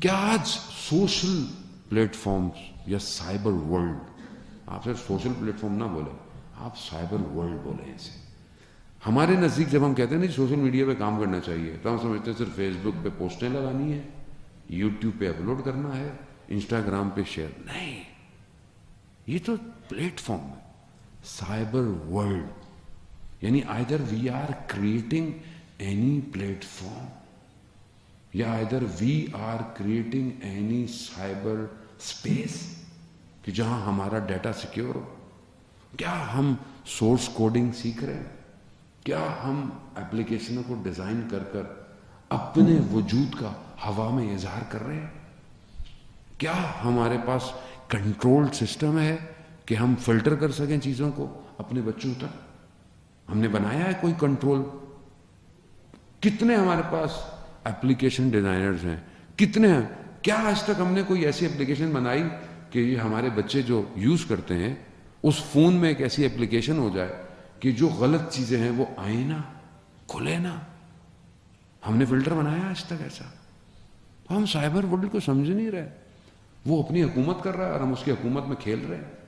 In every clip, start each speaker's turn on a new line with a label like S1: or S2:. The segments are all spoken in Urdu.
S1: کیا آج سوشل پلیٹ فارمز یا سائبر ورلڈ، آپ صرف سوشل پلیٹ فارم نہ بولے، آپ سائبر ورلڈ بولیں اسے. ہمارے نزدیک جب ہم کہتے ہیں نا سوشل میڈیا پہ کام کرنا چاہیے تو ہم سمجھتے ہیں صرف فیس بک پہ پوسٹیں لگانی ہے، یوٹیوب پہ اپلوڈ کرنا ہے، انسٹاگرام پہ شیئر. نہیں، یہ تو پلیٹ فارم ہے. سائبر ورلڈ یعنی either we are creating any platform یا either we are creating any cyber space کہ جہاں ہمارا ڈیٹا سیکیور ہو. کیا ہم سورس کوڈنگ سیکھ رہے ہیں؟ کیا ہم ایپلیکیشنوں کو ڈیزائن کر کر اپنے وجود کا ہوا میں اظہار کر رہے ہیں؟ کیا ہمارے پاس کنٹرول سسٹم ہے کہ ہم فلٹر کر سکیں چیزوں کو اپنے بچوں تک؟ ہم نے بنایا ہے کوئی کنٹرول؟ کتنے ہمارے پاس ایپلیکیشن ڈیزائنرز ہیں، کتنے ہیں؟ کیا آج تک ہم نے کوئی ایسی ایپلیکیشن بنائی کہ یہ ہمارے بچے جو یوز کرتے ہیں اس فون میں ایک ایسی ایپلیکیشن ہو جائے کہ جو غلط چیزیں ہیں وہ آئیں نہ، کھلے نہ؟ ہم نے فلٹر بنایا آج تک ایسا؟ تو ہم سائبر ورلڈ کو سمجھ نہیں رہے. وہ اپنی حکومت کر رہا ہے اور ہم اس کی حکومت میں کھیل رہے ہیں.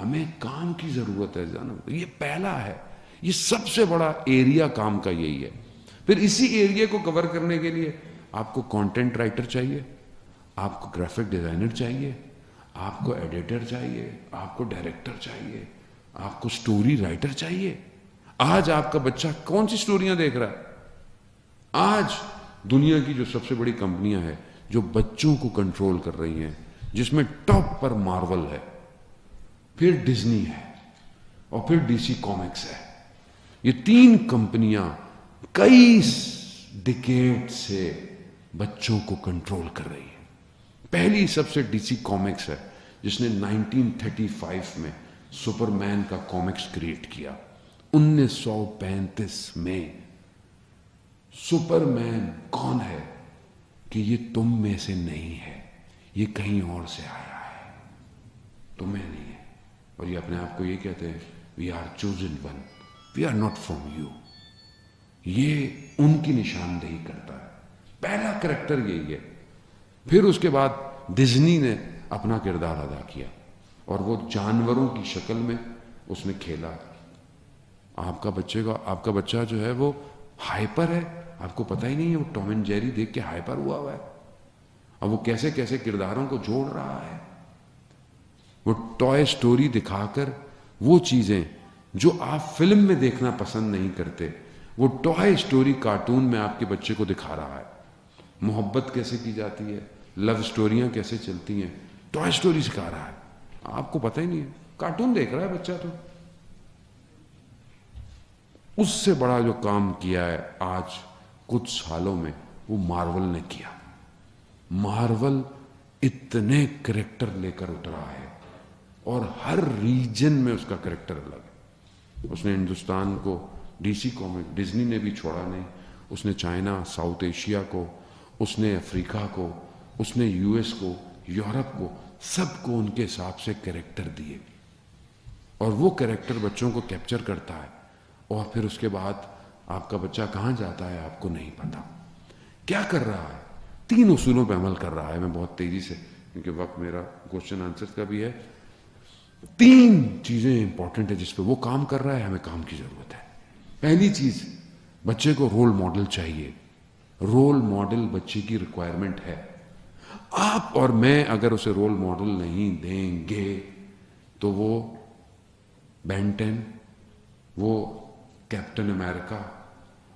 S1: ہمیں کام کی ضرورت ہے جناب، یہ پہلا ہے، یہ سب سے بڑا ایریا کام کا یہی ہے. پھر اسی ایریا کو کور کرنے کے لیے آپ کو کانٹینٹ رائٹر چاہیے، آپ کو گرافک ڈیزائنر چاہیے، آپ کو ایڈیٹر چاہیے، آپ کو ڈائریکٹر چاہیے، آپ کو سٹوری رائٹر چاہیے. آج آپ کا بچہ کون سی سٹوریاں دیکھ رہا ہے؟ آج دنیا کی جو سب سے بڑی کمپنیاں ہیں جو بچوں کو کنٹرول کر رہی ہیں، جس میں ٹاپ پر مارول ہے، پھر ڈزنی ہے اور پھر ڈی سی کامکس ہے. یہ تین کمپنیاں کئی ڈیکیڈ سے بچوں کو کنٹرول کر رہی ہیں. پہلی سب سے ڈی سی کامکس ہے جس نے 1935 میں سپر مین کا کامکس کریٹ کیا. 1935 میں سپر مین کون ہے کہ یہ تم میں سے نہیں ہے، یہ کہیں اور سے آیا ہے، تمہیں نہیں ہے. اور یہ اپنے آپ کو یہ کہتے ہیں we are chosen one, we are not from you. یہ ان کی نشاندہی کرتا ہے. پہلا کریکٹر یہی ہے. پھر اس کے بعد ڈزنی نے اپنا کردار ادا کیا اور وہ جانوروں کی شکل میں اس نے کھیلا. آپ کا بچہ جو ہے وہ ہائپر ہے، آپ کو پتہ ہی نہیں ہے. وہ ٹام اینڈ جیری دیکھ کے ہائپر ہوا ہے اور وہ کیسے کیسے کرداروں کو جوڑ رہا ہے. وہ ٹوائے سٹوری دکھا کر وہ چیزیں جو آپ فلم میں دیکھنا پسند نہیں کرتے، وہ ٹوائے سٹوری کارٹون میں آپ کے بچے کو دکھا رہا ہے. محبت کیسے کی جاتی ہے، لو سٹوریاں کیسے چلتی ہیں، ٹوائے سٹوری سکھا رہا ہے. آپ کو پتہ ہی نہیں ہے، کارٹون دیکھ رہا ہے بچہ. تو اس سے بڑا جو کام کیا ہے آج کچھ سالوں میں وہ مارول نے کیا. مارول اتنے کریکٹر لے کر اترا ہے اور ہر ریجن میں اس کا کریکٹر الگ ہے. اس نے ہندوستان کو ڈی سی کامک، ڈزنی نے بھی چھوڑا نہیں. اس نے چائنا، ساؤتھ ایشیا کو، اس نے افریقہ کو، اس نے یو ایس کو، یورپ کو، سب کو ان کے حساب سے کریکٹر دیے اور وہ کریکٹر بچوں کو کیپچر کرتا ہے. اور پھر اس کے بعد آپ کا بچہ کہاں جاتا ہے آپ کو نہیں پتا. کیا کر رہا ہے؟ 3 اصولوں پہ عمل کر رہا ہے. میں بہت تیزی سے، کیونکہ وقت میرا کوشچن آنسر کا بھی ہے. 3 چیزیں امپورٹنٹ ہے جس پہ وہ کام کر رہا ہے. ہمیں کام کی ضرورت ہے. پہلی چیز، بچے کو رول ماڈل چاہیے. رول ماڈل بچے کی ریکوائرمنٹ ہے. آپ اور میں اگر اسے رول ماڈل نہیں دیں گے تو وہ بین 10، وہ کیپٹن امریکہ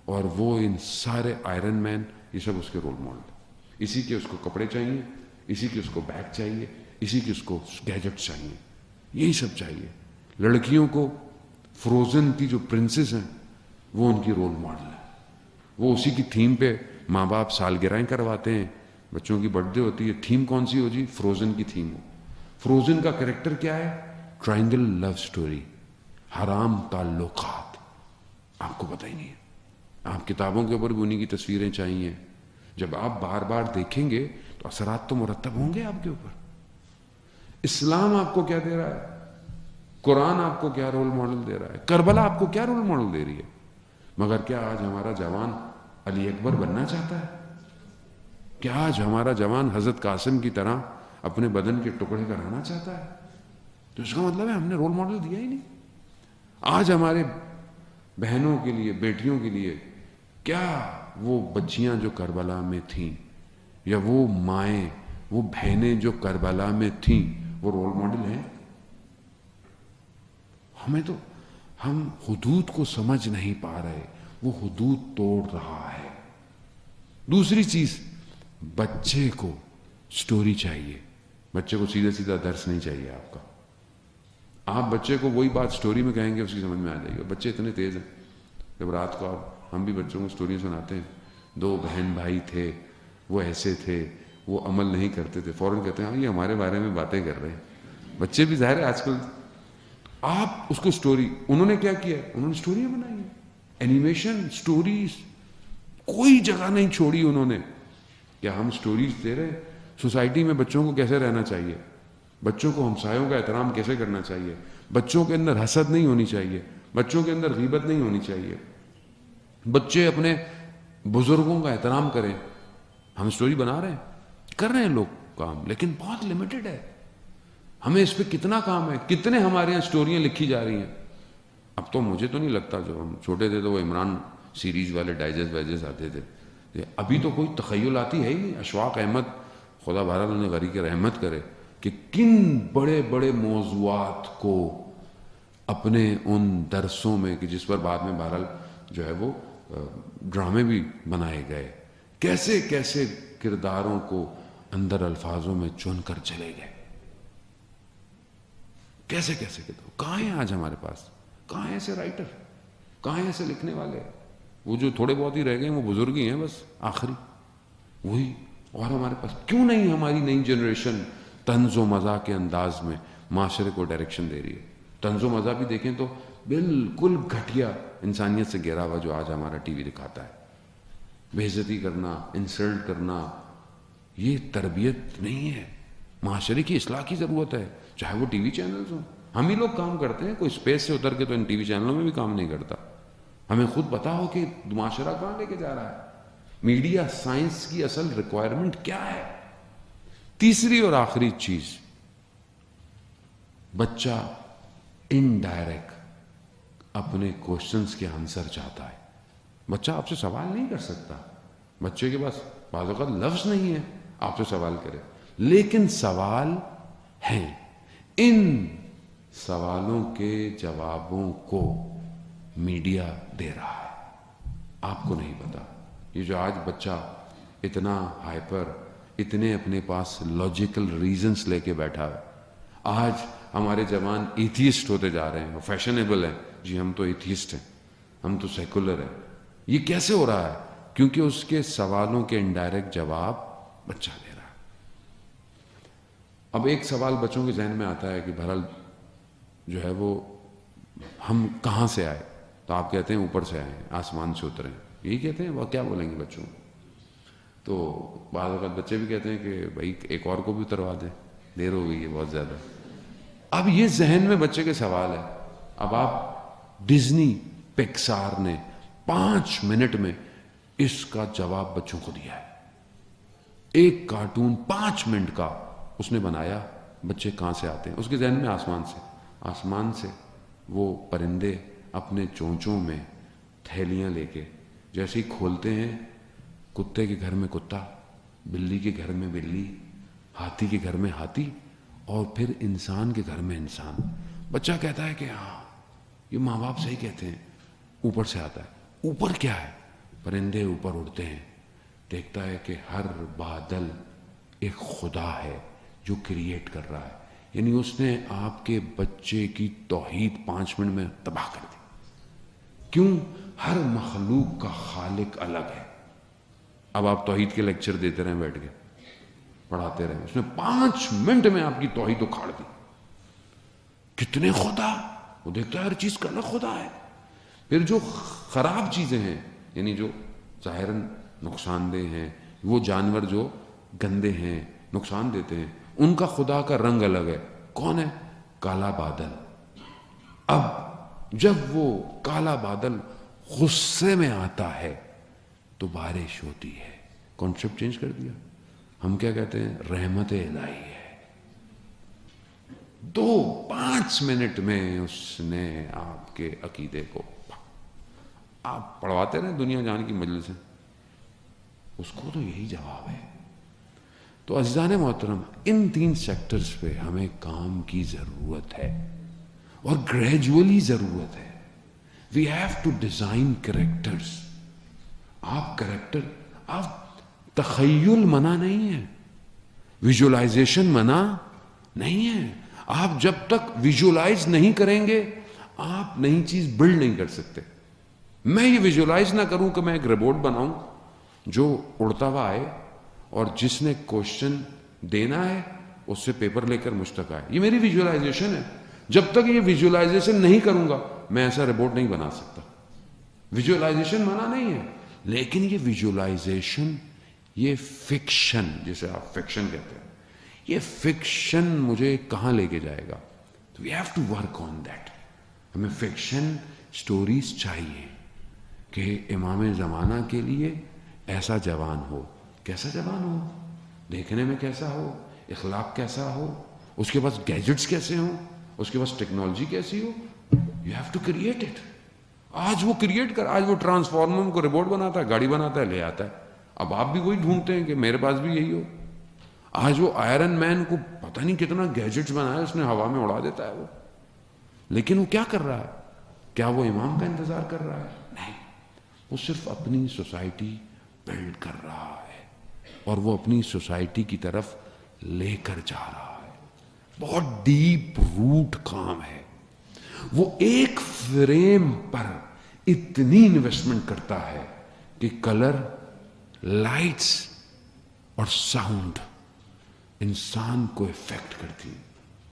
S1: اور وہ ان سارے آئرن مین، یہ سب اس کے رول ماڈل. اسی کے اس کو کپڑے چاہیے، اسی کے اس کو بیگ چاہیے، اسی کے اس کو گیجٹ چاہیے، یہی سب چاہیے. لڑکیوں کو فروزن کی جو پرنسز ہیں وہ ان کی رول ماڈل ہے. وہ اسی کی تھیم پہ ماں باپ سالگرہیں کرواتے ہیں. بچوں کی برتھ ڈے ہوتی ہے، تھیم کون سی ہو جی؟ فروزن کی تھیم ہو. فروزن کا کریکٹر کیا ہے؟ ٹرائنگل لو سٹوری، حرام تعلقات. آپ کو پتہ ہی نہیں ہے. آپ کتابوں کے اوپر بھی انہیں کی تصویریں چاہیے. جب آپ بار بار دیکھیں گے تو اثرات تو مرتب ہوں گے آپ کے اوپر. اسلام آپ کو کیا دے رہا ہے؟ قرآن آپ کو کیا رول ماڈل دے رہا ہے؟ کربلا آپ کو کیا رول ماڈل دے رہی ہے؟ مگر کیا آج ہمارا جوان علی اکبر بننا چاہتا ہے؟ کیا آج ہمارا جوان حضرت قاسم کی طرح اپنے بدن کے ٹکڑے کرانا چاہتا ہے؟ تو اس کا مطلب ہے ہم نے رول ماڈل دیا ہی نہیں. آج ہمارے بہنوں کے لیے، بیٹیوں کے لیے کیا وہ بچیاں جو کربلا میں تھیں، یا وہ مائیں، وہ بہنیں جو کربلا میں تھیں، وہ رول ماڈل ہیں؟ ہمیں تو، ہم حدود کو سمجھ نہیں پا رہے، وہ حدود توڑ رہا ہے. دوسری چیز، بچے کو سٹوری چاہیے. بچے کو سیدھا سیدھا درس نہیں چاہیے آپ کا. آپ بچے کو وہی بات سٹوری میں کہیں گے اس کی سمجھ میں آ جائے گی. بچے اتنے تیز ہیں، جب رات کو ہم بھی بچوں کو سٹوری سناتے ہیں، 2 بہن بھائی تھے، وہ ایسے تھے، وہ عمل نہیں کرتے تھے، فوراً کہتے ہیں ہاں یہ ہمارے بارے میں باتیں کر رہے ہیں. بچے بھی ظاہر ہے آج کل. آپ اس کو سٹوری، انہوں نے کیا کیا، انہوں نے سٹوریاں بنائی ہیں، اینیمیشن، سٹوریز، کوئی جگہ نہیں چھوڑی انہوں نے. کیا ہم سٹوریز دے رہے ہیں؟ سوسائٹی میں بچوں کو کیسے رہنا چاہیے، بچوں کو ہمسایوں کا احترام کیسے کرنا چاہیے، بچوں کے اندر حسد نہیں ہونی چاہیے، بچوں کے اندر غیبت نہیں ہونی چاہیے، بچے اپنے بزرگوں کا احترام کریں. ہم سٹوری بنا رہے ہیں، کر رہے ہیں لوگ کام، لیکن بہت لمیٹڈ ہے. ہمیں اس پہ کتنا کام ہے، کتنے ہمارے یہاں سٹوریاں لکھی جا رہی ہیں. اب تو مجھے تو نہیں لگتا، جب ہم چھوٹے تھے تو وہ عمران سیریز والے ڈائجسٹ وائجسٹ آتے تھے. ابھی تو کوئی تخیل آتی ہے ہی نہیں. اشفاق احمد، خدا بہرحال انہیں غریق رحمت کرے، کہ کن بڑے بڑے موضوعات کو اپنے ان درسوں میں، کہ جس پر بعد میں بہرحال جو ہے وہ ڈرامے بھی بنائے گئے، کیسے کیسے کرداروں کو اندر الفاظوں میں چن کر چلے گئے، کیسے کیسے کردار. کہاں ہیں آج ہمارے پاس؟ کہاں ہیں ایسے رائٹر؟ کہاں ہیں ایسے لکھنے والے؟ وہ جو تھوڑے بہت ہی رہ گئے ہیں وہ بزرگ ہی ہیں بس، آخری وہی. اور ہمارے پاس کیوں نہیں ہماری نئی جنریشن طنز و مزاح کے انداز میں معاشرے کو ڈائریکشن دے رہی ہے؟ طنز و مزاح بھی دیکھیں تو بالکل گھٹیا انسانیت سے گھرا ہوا جو آج ہمارا ٹی وی دکھاتا ہے. بے عزتی کرنا، انسلٹ کرنا، یہ تربیت نہیں ہے. معاشرے کی اصلاح کی ضرورت ہے، چاہے وہ ٹی وی چینلز ہوں. ہم ہی لوگ کام کرتے ہیں، کوئی اسپیس سے اتر کے تو ان ٹی وی چینلوں میں بھی کام نہیں کرتا. ہمیں خود پتا ہو کہ معاشرہ کہاں لے کے جا رہا ہے. میڈیا سائنس کی اصل ریکوائرمنٹ کیا ہے. تیسری اور آخری چیز، بچہ انڈائریکٹ اپنے کوشچنس کے آنسر چاہتا ہے. بچہ آپ سے سوال نہیں کر سکتا، بچے کے پاس بعض اوقات لفظ نہیں ہے آپ سے سوال کرے، لیکن سوال ہیں. ان سوالوں کے جوابوں کو میڈیا دے رہا ہے، آپ کو نہیں پتا. یہ جو آج بچہ اتنا ہائپر، اتنے اپنے پاس لاجیکل ریزنز لے کے بیٹھا ہے. آج ہمارے جوان ایتھیسٹ ہوتے جا رہے ہیں، وہ فیشنیبل ہیں، جی ہم تو ایتھیسٹ ہیں، ہم تو سیکولر ہیں. یہ کیسے ہو رہا ہے؟ کیونکہ اس کے سوالوں کے انڈائریکٹ جواب بچہ دے رہا ہے. اب ایک سوال بچوں کے ذہن میں آتا ہے کہ بہرحال جو ہے وہ ہم کہاں سے آئے؟ تو آپ کہتے ہیں اوپر سے آئے ہیں، آسمان سے اترے ہیں. یہی کہتے ہیں، وہ کیا بولیں گے بچوں؟ تو بعض اوقات بچے بھی کہتے ہیں کہ بھائی ایک اور کو بھی اتروا دیں، دیر ہو گئی ہے بہت زیادہ. اب یہ ذہن میں بچے کے سوال ہے. اب آپ ڈزنی پکسار نے 5 منٹ میں اس کا جواب بچوں کو دیا ہے. ایک کارٹون 5 منٹ کا اس نے بنایا. بچے کہاں سے آتے ہیں؟ اس کے ذہن میں آسمان سے. آسمان سے وہ پرندے اپنے چونچوں میں تھیلیاں لے کے جیسے ہی کھولتے ہیں، کتے کے گھر میں کتا، بلی کے گھر میں بلی، ہاتھی کے گھر میں ہاتھی، اور پھر انسان کے گھر میں انسان. بچہ کہتا ہے کہ ہاں یہ ماں باپ صحیح کہتے ہیں. اوپر سے آتا ہے. اوپر کیا ہے؟ پرندے اوپر اڑتے ہیں. دیکھتا ہے کہ ہر بادل ایک خدا ہے جو کریٹ کر رہا ہے. یعنی اس نے آپ کے بچے کی توحید 5 منٹ میں تباہ کر دی. کیوں؟ ہر مخلوق کا خالق الگ ہے. اب آپ توحید کے لیکچر دیتے رہیں، بیٹھ کے پڑھاتے رہیں، اس نے 5 منٹ میں آپ کی توحید اکھاڑ دی. کتنے خدا؟ وہ دیکھتا ہے ہر چیز کا الگ خدا ہے. پھر جو خراب چیزیں ہیں، یعنی جو ظاہراً نقصان دہ ہیں، وہ جانور جو گندے ہیں، نقصان دیتے ہیں، ان کا خدا کا رنگ الگ ہے. کون ہے؟ کالا بادل. اب جب وہ کالا بادل غصے میں آتا ہے تو بارش ہوتی ہے. کانسیپٹ چینج کر دیا. ہم کیا کہتے ہیں؟ رحمت الہی ہے. 2-5 منٹ میں اس نے آپ کے عقیدے کو، آپ پڑھواتے رہے دنیا جان کی مجلس ہے، اس کو تو یہی جواب ہے. تو عزیزان محترم، ان 3 سیکٹرز پہ ہمیں کام کی ضرورت ہے اور گریجولی ضرورت ہے. We have to design characters. آپ تخیل منع نہیں ہے، ویژولائزیشن منع نہیں ہے. آپ جب تک ویژولائز نہیں کریں گے آپ نئی چیز بلڈ نہیں کر سکتے. میں یہ ویژولائز نہ کروں کہ میں ایک روبوٹ بناؤں جو اڑتا ہوا آئے اور جس نے کوشچن دینا ہے اس سے پیپر لے کر مجھ تک آئے. یہ میری ویژولائزیشن ہے. جب تک یہ ویژولائزیشن نہیں کروں گا میں ایسا روبوٹ نہیں بنا سکتا. ویژولائزیشن منع نہیں ہے، لیکن یہ ویژولائزیشن، یہ فکشن جسے آپ فکشن کہتے ہیں، یہ فکشن مجھے کہاں لے کے جائے گا؟ We have to work on that. ہمیں فکشن سٹوریز چاہیے کہ امام زمانہ کے لیے ایسا جوان ہو. کیسا جوان ہو؟ دیکھنے میں کیسا ہو، اخلاق کیسا ہو، اس کے پاس گیجٹس کیسے ہوں، اس کے پاس ٹیکنالوجی کیسی ہو. You have to create it. آج وہ کریٹ کر، آج وہ ٹرانسفارمر کو روبوٹ بناتا ہے، گاڑی بناتا ہے، لے آتا ہے. اب آپ بھی وہی ڈھونڈتے ہیں کہ میرے پاس بھی یہی ہو. آج وہ آئرن مین کو پتہ نہیں کتنا گیجٹس بنایا اس نے، ہوا میں اڑا دیتا ہے وہ. لیکن وہ کیا کر رہا ہے؟ کیا وہ امام کا انتظار کر رہا ہے؟ نہیں. وہ صرف اپنی سوسائٹی بلڈ کر رہا ہے اور وہ اپنی سوسائٹی کی طرف لے کر جا رہا ہے. بہت ڈیپ روٹ کام ہے. وہ ایک فریم پر اتنی انویسٹمنٹ کرتا ہے کہ کلر، لائٹس اور ساؤنڈ انسان کو افیکٹ کرتی.